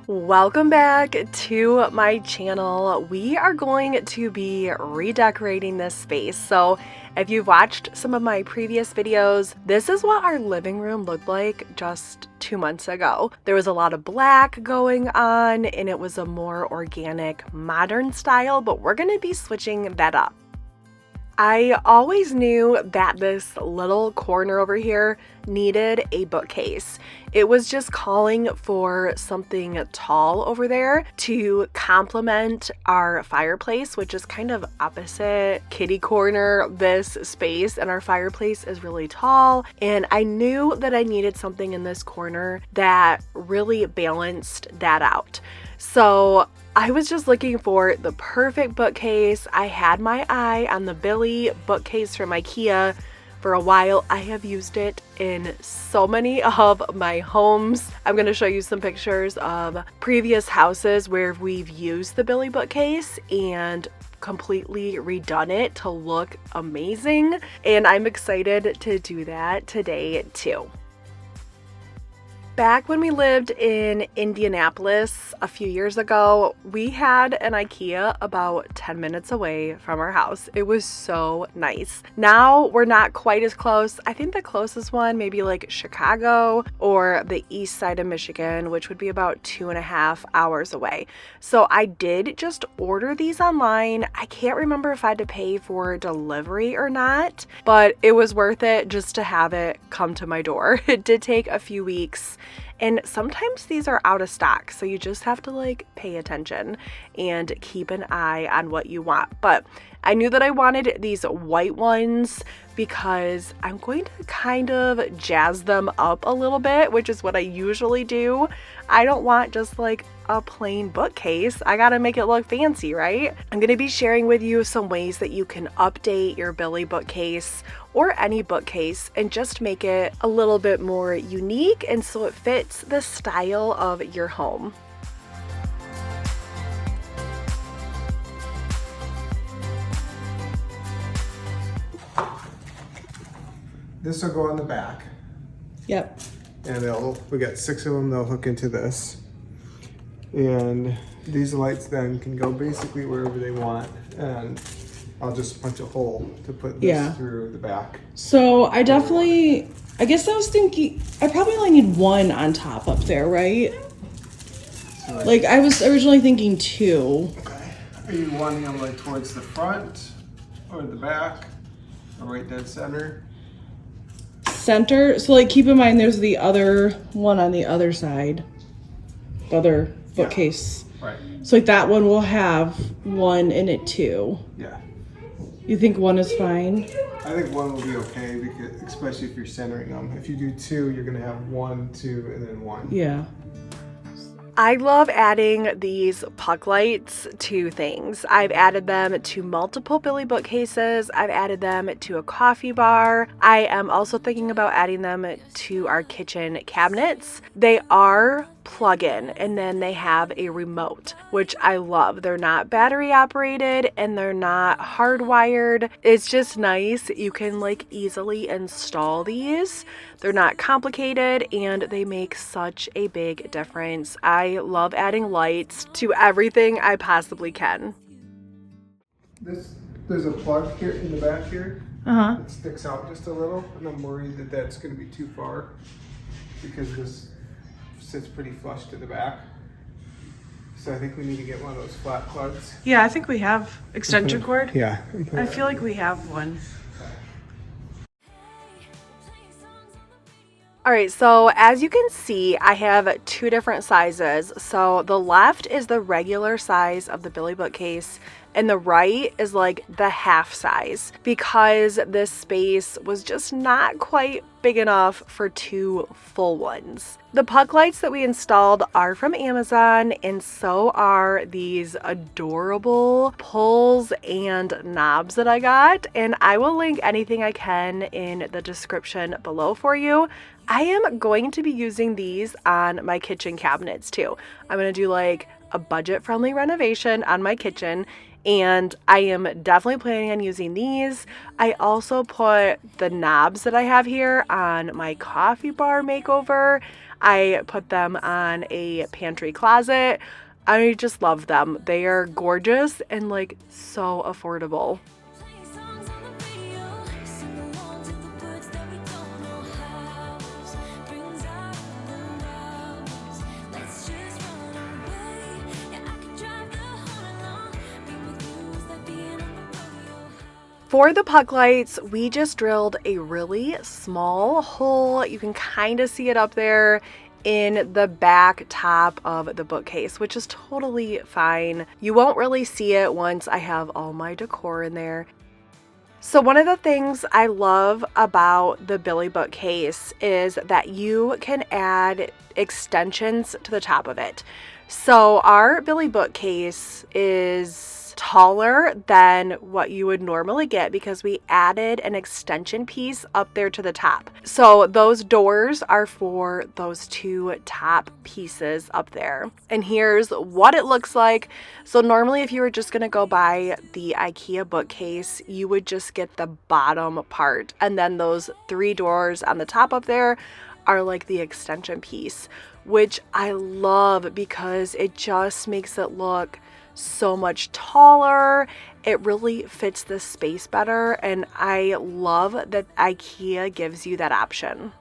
Welcome back to my channel. We are going to be redecorating this space. So if you've watched some of my previous videos, this is what our living room looked like just 2 months ago. There was a lot of black going on and it was a more organic, modern style, but we're going to be switching that up. I always knew that this little corner over here needed a bookcase. It was just calling for something tall over there to complement our fireplace, which is kind of opposite kitty corner this space, and our fireplace is really tall. And I knew that I needed something in this corner that really balanced that out. So I was just looking for the perfect bookcase. I had my eye on the Billy Bookcase from IKEA for a while. I have used it in so many of my homes. I'm going to show you some pictures of previous houses where we've used the Billy Bookcase and completely redone it to look amazing. And I'm excited to do that today too. Back when we lived in Indianapolis a few years ago, we had an IKEA about 10 minutes away from our house. It was so nice. Now we're not quite as close. I think the closest one maybe like Chicago or the east side of Michigan, which would be about 2.5 hours away. So I did just order these online. I can't remember if I had to pay for delivery or not, but it was worth it just to have it come to my door. It did take a few weeks. And sometimes these are out of stock, so you just have to pay attention and keep an eye on what you want. But I knew that I wanted these white ones because I'm going to kind of jazz them up a little bit, which is what I usually do. I don't want just a plain bookcase. I gotta make it look fancy, right? I'm gonna be sharing with you some ways that you can update your Billy bookcase or any bookcase and just make it a little bit more unique and so it fits the style of your home. This will go on the back. Yep. And we got 6 of them, they'll hook into this. And these lights then can go basically wherever they want. And I'll just punch a hole to put this through the back. So I guess I was thinking, I probably only need one on top up there, right? So I was originally thinking 2. Okay. Are you wanting them towards the front or the back or right dead center? Center. So keep in mind there's the other one on the other side. The other bookcase. Yeah. Right. So that one will have one in it too. Yeah. You think one is fine? I think one will be okay, because especially if you're centering them. If you do 2, you're gonna have 1, 2, and then 1. Yeah. I love adding these puck lights to things. I've added them to multiple Billy bookcases. I've added them to a coffee bar. I am also thinking about adding them to our kitchen cabinets. They are plug-in and then they have a remote, which I love. They're not battery operated and they're not hardwired. It's just nice. You can easily install these. They're not complicated and they make such a big difference. I love adding lights to everything I possibly can. There's a plug here in the back here. It sticks out just a little, and I'm worried that that's going to be too far because this sits pretty flush to the back. So I think we need to get one of those flat plugs. Yeah, I think we have extension cord. Yeah. I feel like we have one. All right, so as you can see, I have 2 different sizes. So the left is the regular size of the Billy bookcase and the right is the half size because this space was just not quite big enough for 2 full ones. The puck lights that we installed are from Amazon, and so are these adorable pulls and knobs that I got, and I will link anything I can in the description below for you. I am going to be using these on my kitchen cabinets too. I'm going to do a budget-friendly renovation on my kitchen, and I am definitely planning on using these. I also put the knobs that I have here on my coffee bar makeover. I put them on a pantry closet. I just love them. They are gorgeous and like so affordable. For the puck lights, we just drilled a really small hole. You can kind of see it up there in the back top of the bookcase, which is totally fine. You won't really see it once I have all my decor in there. So one of the things I love about the Billy bookcase is that you can add extensions to the top of it. So our Billy bookcase is taller than what you would normally get because we added an extension piece up there to the top. So those doors are for those two top pieces up there. And here's what it looks like. So normally if you were just going to go buy the IKEA bookcase, you would just get the bottom part. And then those three doors on the top up there are like the extension piece, which I love because it just makes it look so much taller. It really fits the space better, and I love that IKEA gives you that option.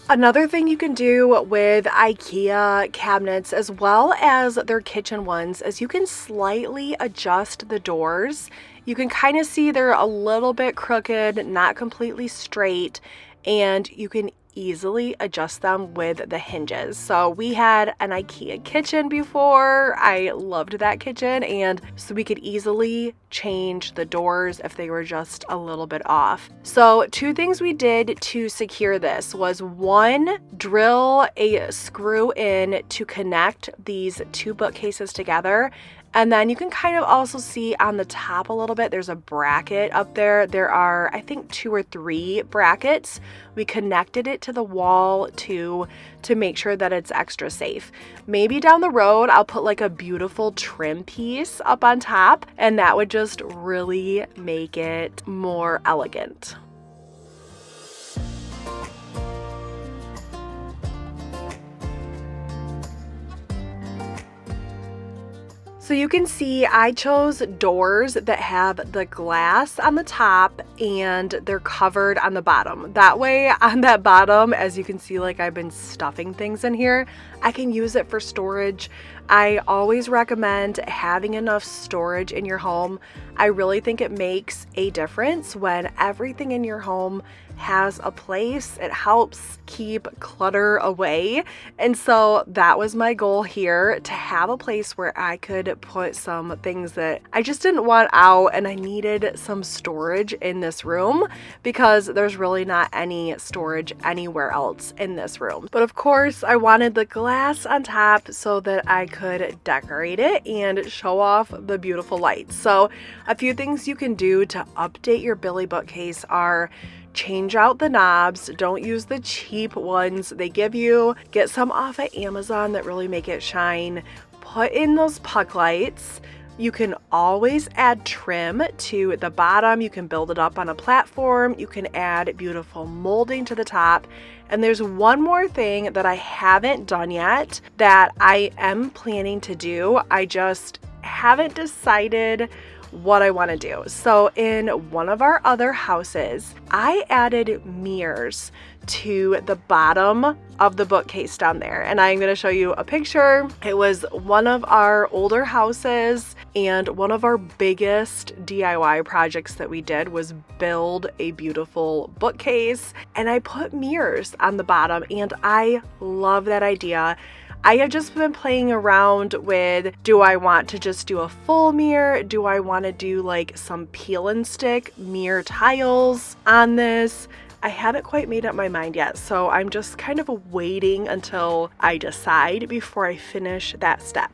Another thing you can do with IKEA cabinets as well as their kitchen ones is you can slightly adjust the doors. You can kind of see they're a little bit crooked, not completely straight, and you can easily adjust them with the hinges. So we had an IKEA kitchen before. I loved that kitchen, and so we could easily change the doors if they were just a little bit off. So two things we did to secure this was, one, drill a screw in to connect these two bookcases together. And then you can kind of also see on the top a little bit, there's a bracket up there. There are, I think, 2 or 3 brackets. We connected it to the wall to make sure that it's extra safe. Maybe down the road, I'll put like a beautiful trim piece up on top, and that would just really make it more elegant. So you can see I chose doors that have the glass on the top and they're covered on the bottom. That way on that bottom, as you can see, like I've been stuffing things in here, I can use it for storage. I always recommend having enough storage in your home. I really think it makes a difference when everything in your home has a place. It helps keep clutter away. And so that was my goal here, to have a place where I could put some things that I just didn't want out, and I needed some storage in this room because there's really not any storage anywhere else in this room. But of course, I wanted the glass on top so that I could decorate it and show off the beautiful lights. So a few things you can do to update your Billy bookcase are: change out the knobs. Don't use the cheap ones they give you. Get some off of Amazon that really make it shine. Put in those puck lights. You can always add trim to the bottom. You can build it up on a platform. You can add beautiful molding to the top. And there's one more thing that I haven't done yet that I am planning to do. I just haven't decided what I want to do. So in one of our other houses, I added mirrors to the bottom of the bookcase down there, and I'm going to show you a picture. It was one of our older houses, and one of our biggest DIY projects that we did was build a beautiful bookcase, and I put mirrors on the bottom, and I love that idea. I have just been playing around with, do I want to just do a full mirror? Do I want to do like some peel and stick mirror tiles on this? I haven't quite made up my mind yet, so I'm just kind of waiting until I decide before I finish that step.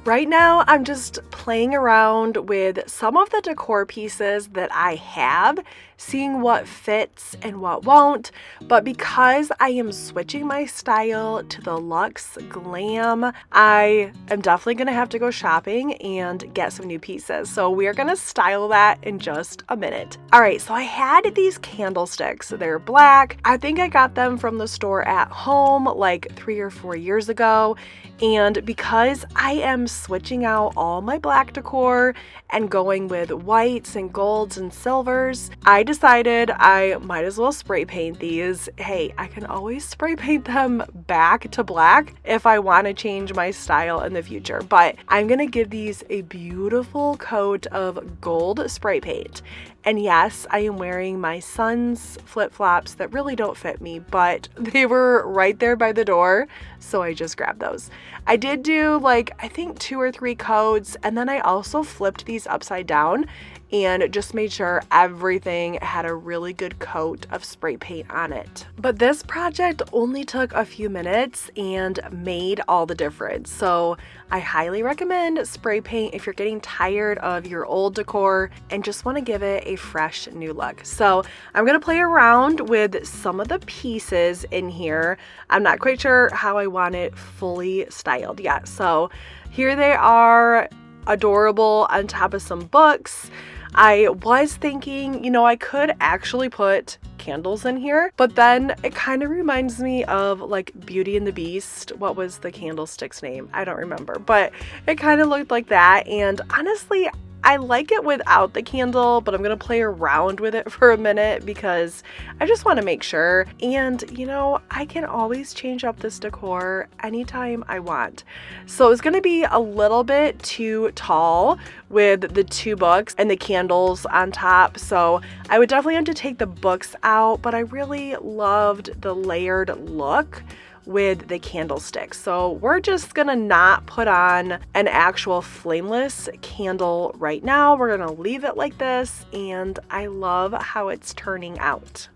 Right now, I'm just playing around with some of the decor pieces that I have, seeing what fits and what won't. But because I am switching my style to the luxe glam, I am definitely going to have to go shopping and get some new pieces. So we are going to style that in just a minute. All right, so I had these candlesticks. They're black. I think I got them from the store at home like 3 or 4 years ago. And because I am switching out all my black decor and going with whites and golds and silvers, I decided I might as well spray paint these. Hey, I can always spray paint them back to black if I want to change my style in the future. But I'm going to give these a beautiful coat of gold spray paint. And yes, I am wearing my son's flip-flops that really don't fit me, but they were right there by the door, so I just grabbed those. I did do like, I think 2 or 3 coats, and then I also flipped these upside down and just made sure everything had a really good coat of spray paint on it. But this project only took a few minutes and made all the difference. So I highly recommend spray paint if you're getting tired of your old decor and just want to give it a fresh new look. So I'm going to play around with some of the pieces in here. I'm not quite sure how I want it fully styled yet. So here they are, adorable on top of some books. I was thinking, you know, I could actually put candles in here, but then it kind of reminds me of like Beauty and the Beast. What was the candlestick's name? I don't remember, but it kind of looked like that. And honestly, I like it without the candle, but I'm going to play around with it for a minute because I just want to make sure. And, you know, I can always change up this decor anytime I want. So it's going to be a little bit too tall with the 2 books and the candles on top. So I would definitely have to take the books out, but I really loved the layered look with the candlesticks. So we're just gonna not put on an actual flameless candle right now. We're gonna leave it like this, and I love how it's turning out.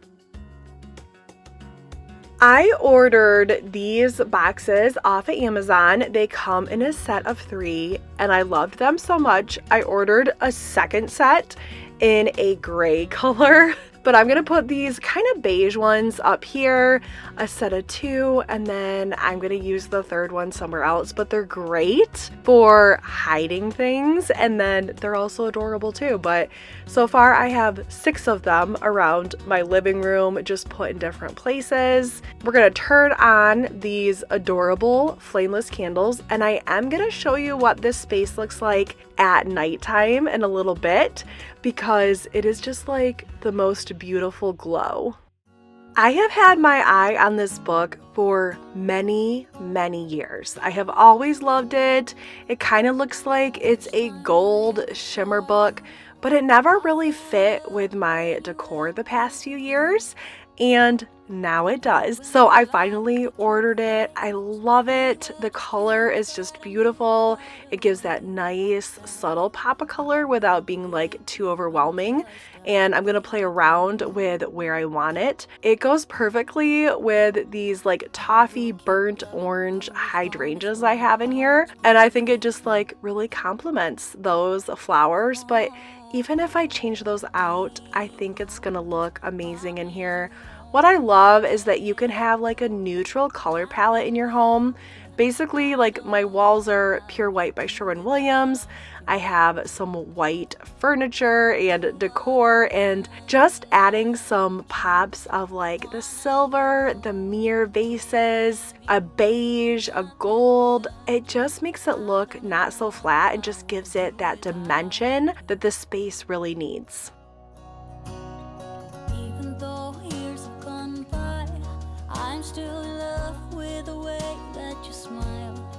I ordered these boxes off of Amazon. They come in a set of 3, and I loved them so much. I ordered a second set in a gray color. But I'm gonna put these kind of beige ones up here, a set of 2, and then I'm gonna use the 3rd one somewhere else. But they're great for hiding things, and then they're also adorable too. But so far I have 6 of them around my living room, just put in different places. We're gonna turn on these adorable flameless candles, and I am gonna show you what this space looks like at nighttime in a little bit, because it is just like the most beautiful glow. I have had my eye on this book for many, many years. I have always loved it. It kind of looks like it's a gold shimmer book, but it never really fit with my decor the past few years, and now it does. So I finally ordered it. I love it. The color is just beautiful. It gives that nice subtle pop of color without being like too overwhelming. And I'm gonna play around with where I want it. It goes perfectly with these like toffee burnt orange hydrangeas I have in here. And I think it just like really complements those flowers. But even if I change those out, I think it's gonna look amazing in here. What I love is that you can have like a neutral color palette in your home. Basically, like my walls are pure white by Sherwin Williams. I have some white furniture and decor, and just adding some pops of like the silver, the mirror vases, a beige, a gold. It just makes it look not so flat and just gives it that dimension that the space really needs. Even though years have gone by, I'm still in love with the way that you smile.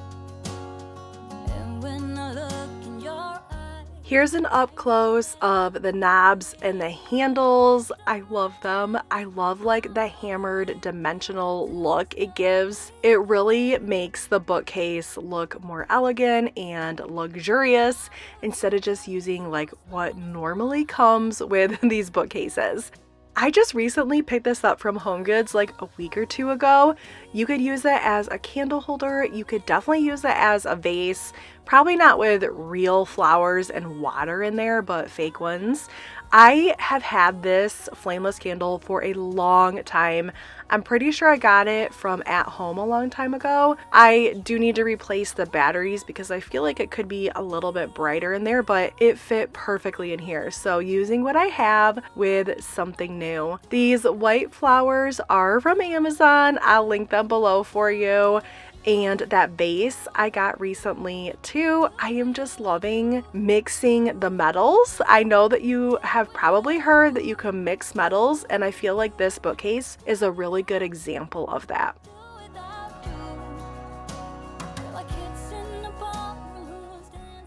And when I look in your eyes. Here's an up close of the knobs and the handles. I love them. I love like the hammered dimensional look it gives. It really makes the bookcase look more elegant and luxurious instead of just using like what normally comes with these bookcases. I just recently picked this up from HomeGoods like a week or 2 ago. You could use it as a candle holder. You could definitely use it as a vase, Probably not with real flowers and water in there, but fake ones. I have had this flameless candle for a long time. I'm pretty sure I got it from At Home a long time ago. I do need to replace the batteries because I feel like it could be a little bit brighter in there, but it fit perfectly in here. So using what I have with something new. These white flowers are from Amazon. I'll link them below for you. And that vase I got recently too. I am just loving mixing the metals. I know that you have probably heard that you can mix metals, and I feel like this bookcase is a really good example of that.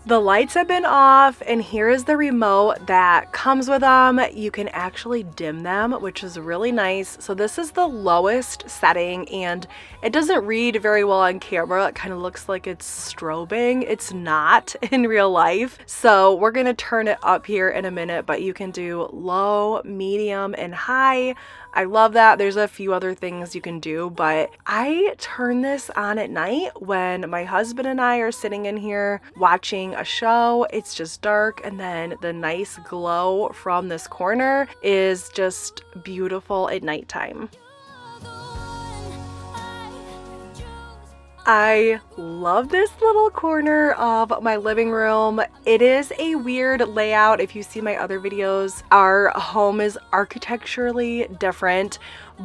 The lights have been off, and here is the remote that comes with them. You can actually dim them, which is really nice. So this is the lowest setting, and it doesn't read very well on camera. It kind of looks like it's strobing. It's not in real life. So we're gonna turn it up here in a minute, but you can do low, medium, and high. I love that. There's a few other things you can do, but I turn this on at night when my husband and I are sitting in here watching a show. It's just dark, and then the nice glow from this corner is just beautiful at nighttime. I love this little corner of my living room. It is a weird layout. If you see my other videos, our home is architecturally different,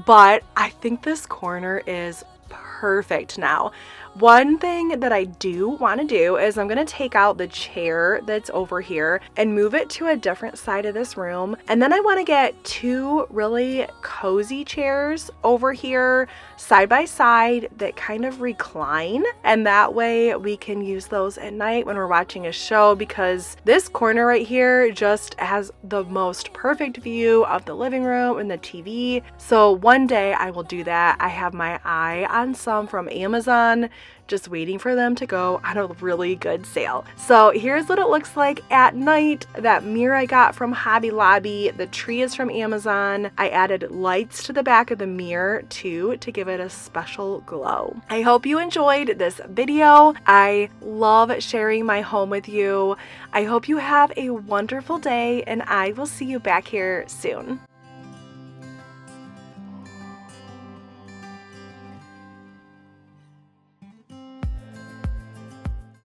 but I think this corner is perfect now. One thing that I do want to do is I'm going to take out the chair that's over here and move it to a different side of this room. And then I want to get two really cozy chairs over here side by side that kind of recline. And that way we can use those at night when we're watching a show, because this corner right here just has the most perfect view of the living room and the TV. So one day I will do that. I have my eye on some from Amazon, just waiting for them to go on a really good sale. So here's what it looks like at night. That mirror I got from Hobby Lobby. The tree is from Amazon. I added lights to the back of the mirror too to give it a special glow. I hope you enjoyed this video. I love sharing my home with you. I hope you have a wonderful day, and I will see you back here soon.